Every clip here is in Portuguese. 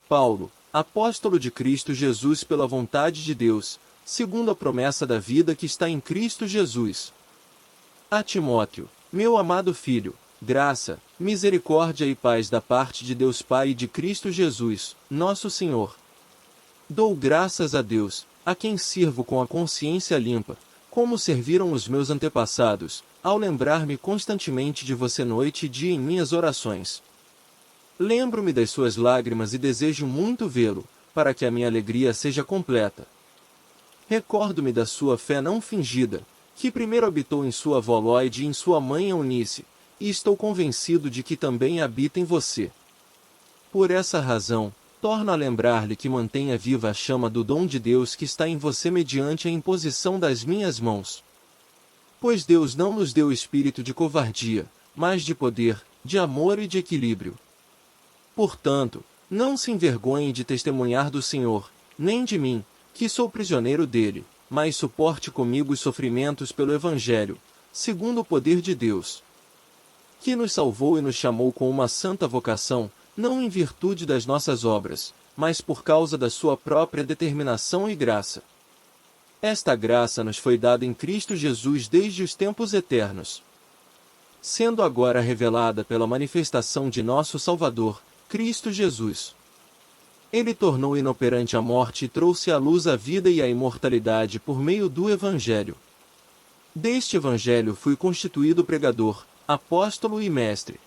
Paulo, apóstolo de Cristo Jesus pela vontade de Deus, segundo a promessa da vida que está em Cristo Jesus. A Timóteo, meu amado filho, graça, misericórdia e paz da parte de Deus Pai e de Cristo Jesus, nosso Senhor. Dou graças a Deus, a quem sirvo com a consciência limpa, como serviram os meus antepassados, ao lembrar-me constantemente de você noite e dia em minhas orações. Lembro-me das suas lágrimas e desejo muito vê-lo, para que a minha alegria seja completa. Recordo-me da sua fé não fingida, que primeiro habitou em sua avó Lloyd e em sua mãe Eunice, e estou convencido de que também habita em você. Por essa razão, torno a lembrar-lhe que mantenha viva a chama do dom de Deus que está em você mediante a imposição das minhas mãos. Pois Deus não nos deu espírito de covardia, mas de poder, de amor e de equilíbrio. Portanto, não se envergonhe de testemunhar do Senhor, nem de mim, que sou prisioneiro dele, mas suporte comigo os sofrimentos pelo Evangelho, segundo o poder de Deus, que nos salvou e nos chamou com uma santa vocação, não em virtude das nossas obras, mas por causa da sua própria determinação e graça. Esta graça nos foi dada em Cristo Jesus desde os tempos eternos, sendo agora revelada pela manifestação de nosso Salvador, Cristo Jesus. Ele tornou inoperante a morte e trouxe à luz a vida e a imortalidade por meio do Evangelho. Deste Evangelho fui constituído pregador, apóstolo e mestre.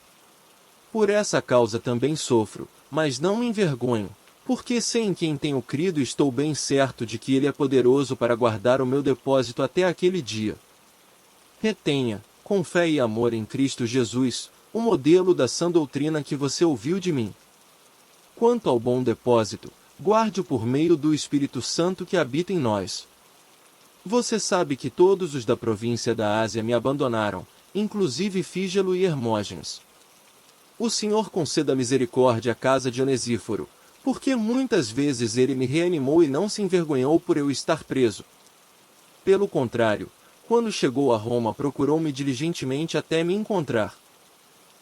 Por essa causa também sofro, mas não me envergonho, porque sei em quem tenho crido e estou bem certo de que Ele é poderoso para guardar o meu depósito até aquele dia. Retenha, com fé e amor em Cristo Jesus, o modelo da sã doutrina que você ouviu de mim. Quanto ao bom depósito, guarde-o por meio do Espírito Santo que habita em nós. Você sabe que todos os da província da Ásia me abandonaram, inclusive Fígelo e Hermógenes. O Senhor conceda misericórdia à casa de Onesíforo, porque muitas vezes ele me reanimou e não se envergonhou por eu estar preso. Pelo contrário, quando chegou a Roma procurou-me diligentemente até me encontrar.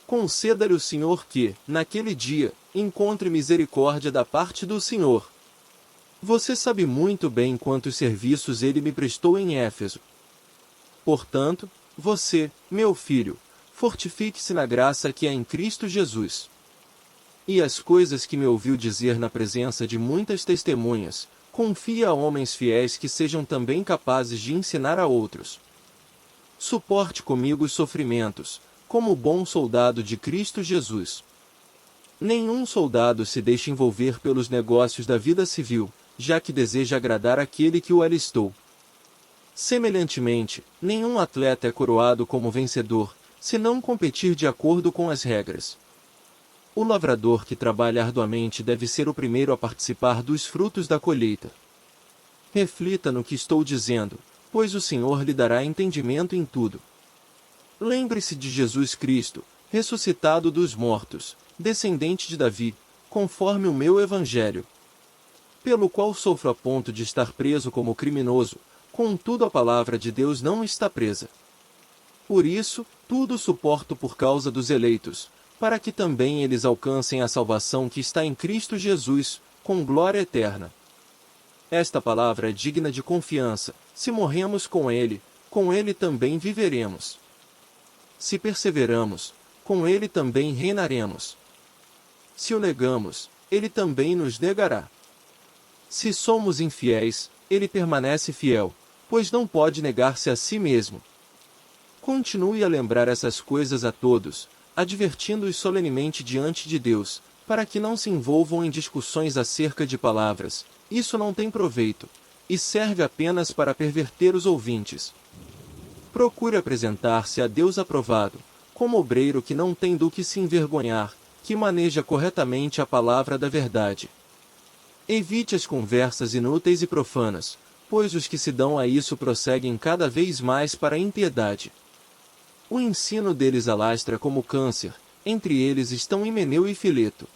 Conceda-lhe o Senhor que, naquele dia, encontre misericórdia da parte do Senhor. Você sabe muito bem quantos serviços ele me prestou em Éfeso. Portanto, você, meu filho, fortifique-se na graça que há em Cristo Jesus. E as coisas que me ouviu dizer na presença de muitas testemunhas, confie a homens fiéis que sejam também capazes de ensinar a outros. Suporte comigo os sofrimentos, como bom soldado de Cristo Jesus. Nenhum soldado se deixa envolver pelos negócios da vida civil, já que deseja agradar aquele que o alistou. Semelhantemente, nenhum atleta é coroado como vencedor, se não competir de acordo com as regras. O lavrador que trabalha arduamente deve ser o primeiro a participar dos frutos da colheita. Reflita no que estou dizendo, pois o Senhor lhe dará entendimento em tudo. Lembre-se de Jesus Cristo, ressuscitado dos mortos, descendente de Davi, conforme o meu Evangelho, pelo qual sofro a ponto de estar preso como criminoso, contudo a palavra de Deus não está presa. Por isso, tudo suporto por causa dos eleitos, para que também eles alcancem a salvação que está em Cristo Jesus, com glória eterna. Esta palavra é digna de confiança: se morremos com Ele também viveremos. Se perseveramos, com Ele também reinaremos. Se o negamos, Ele também nos negará. Se somos infiéis, Ele permanece fiel, pois não pode negar-se a si mesmo. Continue a lembrar essas coisas a todos, advertindo-os solenemente diante de Deus, para que não se envolvam em discussões acerca de palavras. Isso não tem proveito, e serve apenas para perverter os ouvintes. Procure apresentar-se a Deus aprovado, como obreiro que não tem do que se envergonhar, que maneja corretamente a palavra da verdade. Evite as conversas inúteis e profanas, pois os que se dão a isso prosseguem cada vez mais para a impiedade. O ensino deles alastra como câncer, entre eles estão Himeneu e Fileto.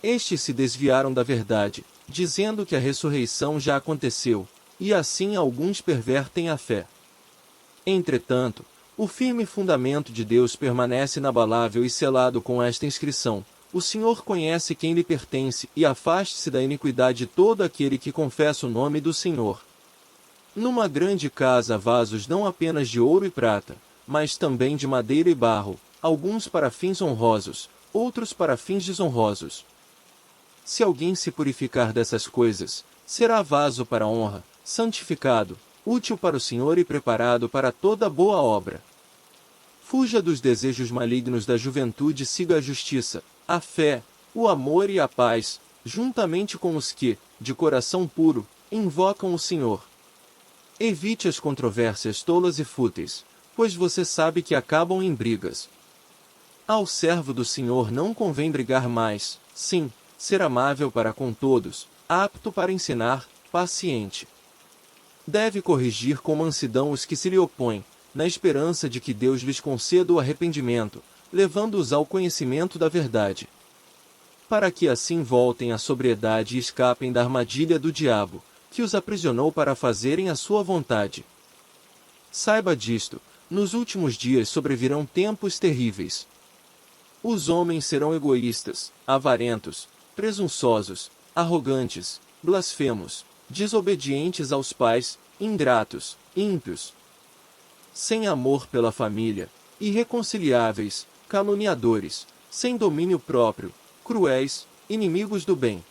Estes se desviaram da verdade, dizendo que a ressurreição já aconteceu, e assim alguns pervertem a fé. Entretanto, o firme fundamento de Deus permanece inabalável e selado com esta inscrição: O Senhor conhece quem lhe pertence, e afaste-se da iniquidade todo aquele que confessa o nome do Senhor. Numa grande casa há vasos não apenas de ouro e prata, mas também de madeira e barro, alguns para fins honrosos, outros para fins desonrosos. Se alguém se purificar dessas coisas, será vaso para honra, santificado, útil para o Senhor e preparado para toda boa obra. Fuja dos desejos malignos da juventude e siga a justiça, a fé, o amor e a paz, juntamente com os que, de coração puro, invocam o Senhor. Evite as controvérsias tolas e fúteis, pois você sabe que acabam em brigas. Ao servo do Senhor não convém brigar mais, sim, ser amável para com todos, apto para ensinar, paciente. Deve corrigir com mansidão os que se lhe opõem, na esperança de que Deus lhes conceda o arrependimento, levando-os ao conhecimento da verdade. Para que assim voltem à sobriedade e escapem da armadilha do diabo, que os aprisionou para fazerem a sua vontade. Saiba disto, nos últimos dias sobrevirão tempos terríveis. Os homens serão egoístas, avarentos, presunçosos, arrogantes, blasfemos, desobedientes aos pais, ingratos, ímpios, sem amor pela família, irreconciliáveis, caluniadores, sem domínio próprio, cruéis, inimigos do bem,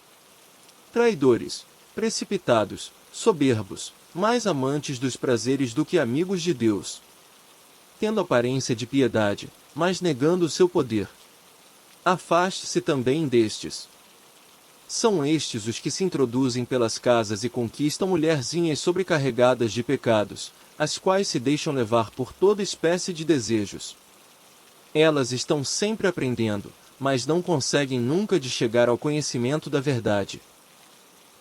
traidores, precipitados, soberbos, mais amantes dos prazeres do que amigos de Deus, tendo aparência de piedade, mas negando o seu poder. Afaste-se também destes. São estes os que se introduzem pelas casas e conquistam mulherzinhas sobrecarregadas de pecados, as quais se deixam levar por toda espécie de desejos. Elas estão sempre aprendendo, mas não conseguem nunca de chegar ao conhecimento da verdade.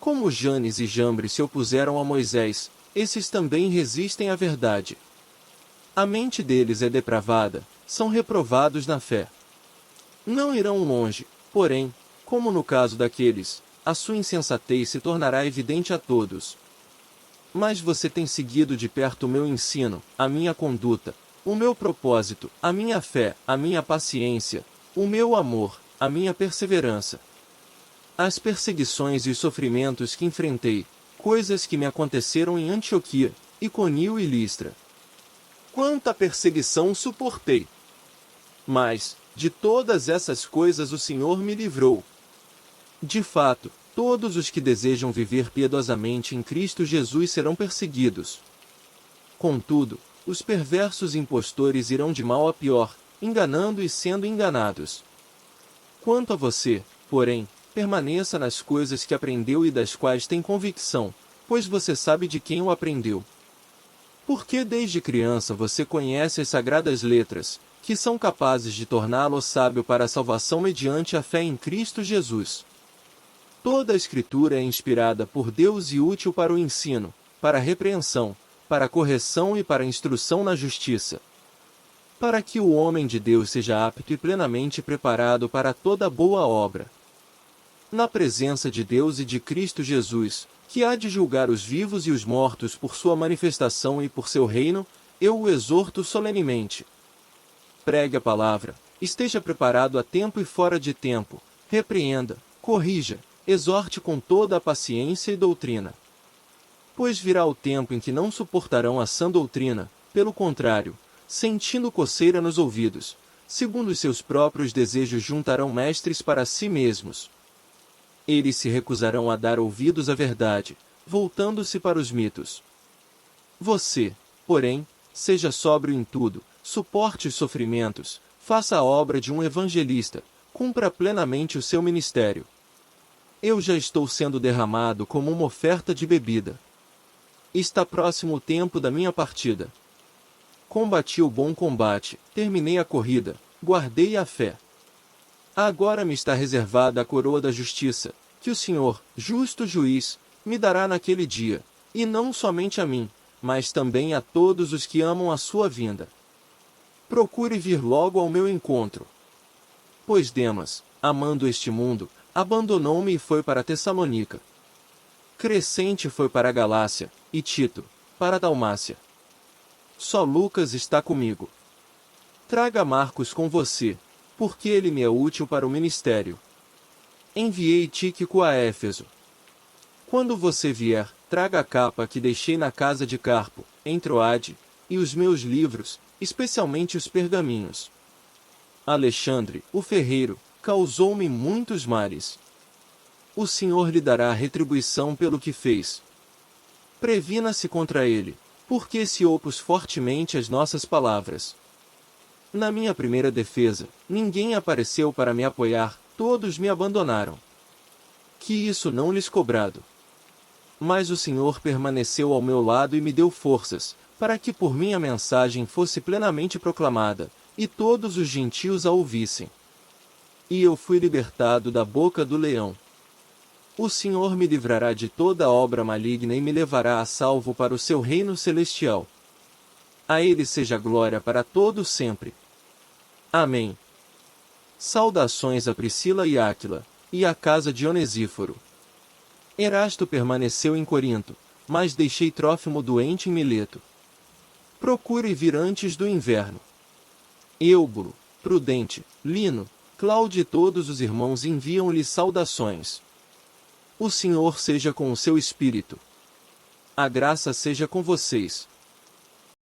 Como Janes e Jambres se opuseram a Moisés, esses também resistem à verdade. A mente deles é depravada, são reprovados na fé. Não irão longe, porém, como no caso daqueles, a sua insensatez se tornará evidente a todos. Mas você tem seguido de perto o meu ensino, a minha conduta, o meu propósito, a minha fé, a minha paciência, o meu amor, a minha perseverança. As perseguições e os sofrimentos que enfrentei, coisas que me aconteceram em Antioquia, Iconio e Listra. Quanta perseguição suportei! Mas, de todas essas coisas o Senhor me livrou. De fato, todos os que desejam viver piedosamente em Cristo Jesus serão perseguidos. Contudo, os perversos impostores irão de mal a pior, enganando e sendo enganados. Quanto a você, porém, permaneça nas coisas que aprendeu e das quais tem convicção, pois você sabe de quem o aprendeu. Porque desde criança você conhece as sagradas letras, que são capazes de torná-lo sábio para a salvação mediante a fé em Cristo Jesus. Toda a Escritura é inspirada por Deus e útil para o ensino, para a repreensão, para a correção e para a instrução na justiça, para que o homem de Deus seja apto e plenamente preparado para toda boa obra. Na presença de Deus e de Cristo Jesus, que há de julgar os vivos e os mortos por sua manifestação e por seu reino, eu o exorto solenemente. Pregue a palavra, esteja preparado a tempo e fora de tempo, repreenda, corrija, exorte com toda a paciência e doutrina. Pois virá o tempo em que não suportarão a sã doutrina, pelo contrário, sentindo coceira nos ouvidos, segundo os seus próprios desejos juntarão mestres para si mesmos. Eles se recusarão a dar ouvidos à verdade, voltando-se para os mitos. Você, porém, seja sóbrio em tudo, suporte os sofrimentos, faça a obra de um evangelista, cumpra plenamente o seu ministério. Eu já estou sendo derramado como uma oferta de bebida. Está próximo o tempo da minha partida. Combati o bom combate, terminei a corrida, guardei a fé. Agora me está reservada a coroa da justiça, que o Senhor, justo juiz, me dará naquele dia, e não somente a mim, mas também a todos os que amam a sua vinda. Procure vir logo ao meu encontro. Pois Demas, amando este mundo, abandonou-me e foi para Tessalônica. Crescente foi para a Galácia, e Tito, para a Dalmácia. Só Lucas está comigo. Traga Marcos com você. porque ele me é útil para o ministério. Enviei Tíquico a Éfeso. Quando você vier, traga a capa que deixei na casa de Carpo, em Troade, e os meus livros, especialmente os pergaminhos. Alexandre, o ferreiro, causou-me muitos males. O Senhor lhe dará retribuição pelo que fez. Previna-se contra ele, porque se opôs fortemente às nossas palavras. Na minha primeira defesa, ninguém apareceu para me apoiar, todos me abandonaram. Que isso não lhes cobrado. Mas o Senhor permaneceu ao meu lado e me deu forças, para que por mim a mensagem fosse plenamente proclamada, e todos os gentios a ouvissem. E eu fui libertado da boca do leão. O Senhor me livrará de toda obra maligna e me levará a salvo para o seu reino celestial. A ele seja glória para todo sempre. Amém. Saudações a Priscila e Áquila, e à casa de Onesíforo. Erasto permaneceu em Corinto, mas deixei Trófimo doente em Mileto. Procure vir antes do inverno. Eúbulo, Prudente, Lino, Cláudio e todos os irmãos enviam-lhe saudações. O Senhor seja com o seu espírito. A graça seja com vocês.